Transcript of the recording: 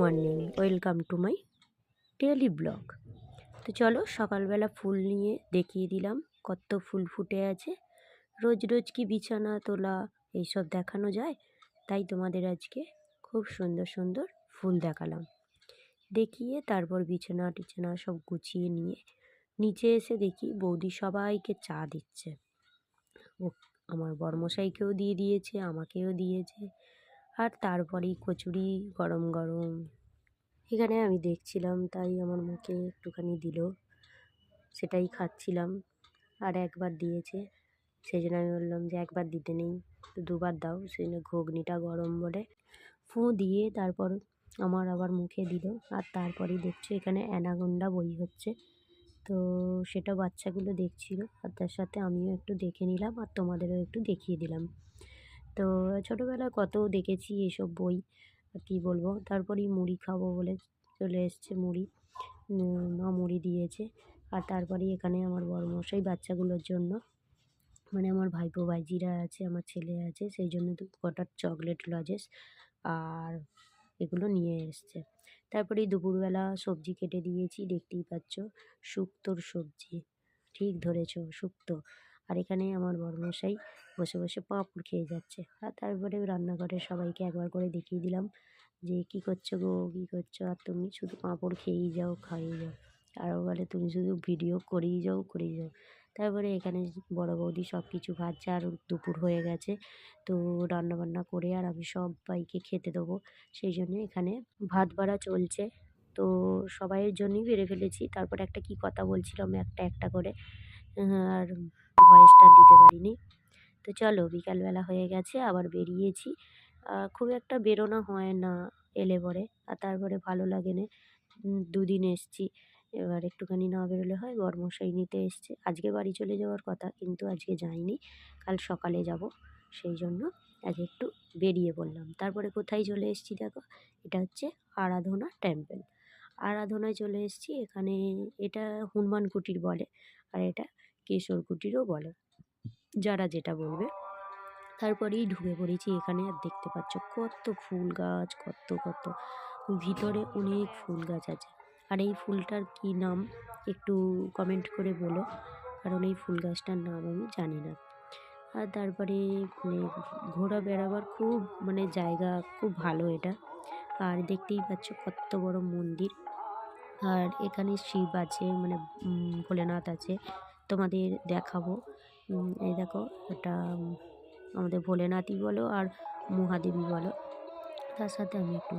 Morning, welcome to my daily blog. তো চলো সকালবেলা ফুল নিয়ে দেখিয়ে দিলাম কত ফুল ফুটে আছে। রোজ রোজ কি বিছানা তোলা এইসব দেখানো যায়, তাই তোমাদের আজকে খুব সুন্দর সুন্দর ফুল দেখালাম। দেখিয়ে তারপর বিছানা টিছানা সব গুছিয়ে নিয়ে নিচে এসে দেখি বৌদি সবাইকে চা দিচ্ছে। ও আমার বরমশাইকেও দিয়ে দিয়েছে, আমাকেও দিয়েছে। আর তারপরেই কচুরি গরম গরম এখানে আমি দেখছিলাম, তাই আমার মুখে একটুখানি দিল, সেটাই খাচ্ছিলাম। আর একবার দিয়েছে, সেই জন্য আমি বললাম যে একবার দিতে নেই, তো দুবার দাও। সেই জন্য ঘুগনিটা গরম বলে ফুঁ দিয়ে তারপর আমার আবার মুখে দিল। আর তারপরেই দেখছো এখানে অ্যানাকোন্ডা বই হচ্ছে, তো সেটা বাচ্চাগুলো দেখছিল, আর তার সাথে আমিও একটু দেখে নিলাম আর তোমাদেরও একটু দেখিয়ে দিলাম। তো ছোটোবেলায় কত দেখেছি এসব বই, আর কী বলবো। তারপরেই মুড়ি খাবো বলে চলে এসছে মুড়ি, মা মুড়ি দিয়েছে। আর তারপরেই এখানে আমার বড়মশাই বাচ্চাগুলোর জন্য, মানে আমার ভাইপো ভাইজিরা আছে, আমার ছেলে আছে, সেই জন্য কটা চকলেট লজেস আর এগুলো নিয়ে এসছে। তারপরেই দুপুরবেলা সবজি কেটে দিয়েছি, দেখতেই পাচ্ছ শুক্তোর সবজি, ঠিক ধরেছ শুক্তো। আর এখানে আমার বড়মশাই বসে বসে পাঁপড় খেয়ে যাচ্ছে। আর তারপরে রান্নাঘরে সবাইকে একবার করে দেখিয়ে দিলাম যে কী করছো গো, কী করছো, আর তুমি শুধু পাঁপড় খেয়েই যাও, খাইয়ে যাও। আরও বলে তুমি শুধু ভিডিও করেই যাও, করেই যাও। তারপরে এখানে বড় বৌদি সব কিছু ভাজছে, আর দুপুর হয়ে গেছে, তো রান্নাবান্না করে আর আমি সবাইকে খেতে দেবো, সেই জন্য এখানে ভাত বাড়া চলছে। তো সবাইয়ের জন্যই বেড়ে ফেলেছি। তারপরে একটা কি কথা বলছিলাম একটা একটা করে, আর ভয়েসটা দিতে পারিনি। তো চলো বিকালবেলা হয়ে গেছে, আবার বেরিয়েছি। খুব একটা বেরোনো হয় না এলে পরে, আর তারপরে ভালো লাগে না। দুদিন এসছি, এবার একটুখানি না বেরোলে হয়। বরমশাই নিতে এসছে, আজকে বাড়ি চলে যাওয়ার কথা, কিন্তু আজকে যাইনি, কাল সকালে যাব, সেই জন্য আজ একটু বেরিয়ে পড়লাম। তারপরে কোথায় চলে এসেছি দেখো, এটা হচ্ছে আরাধনা টেম্পল। আরাধনায় চলে এসেছি। এখানে এটা হনুমান কুটির বলে, আর এটা কেশর কুটিরও বলে, যারা যেটা বলবে। তারপরেই ঢুকে পড়েছি এখানে, আর দেখতে পাচ্ছ কত ফুল গাছ, কত কত ভিতরে অনেক ফুল গাছ আছে। আর এই ফুলটার কি নাম একটু কমেন্ট করে বলো, কারণ এই ফুল গাছটার নাম আমি জানি না। আর তারপরে মানে ঘোরা বেড়াবার খুব মানে জায়গা খুব ভালো এটা। আর দেখতেই পাচ্ছ কত বড় মন্দির, আর এখানে শিব আছে, মানে ভোলেনাথ আছে, তোমাদের দেখাবো। এই দেখো, এটা আমাদের ভোলেনাথই বলো আর মহাদেবী বলো, তার সাথে আমি একটু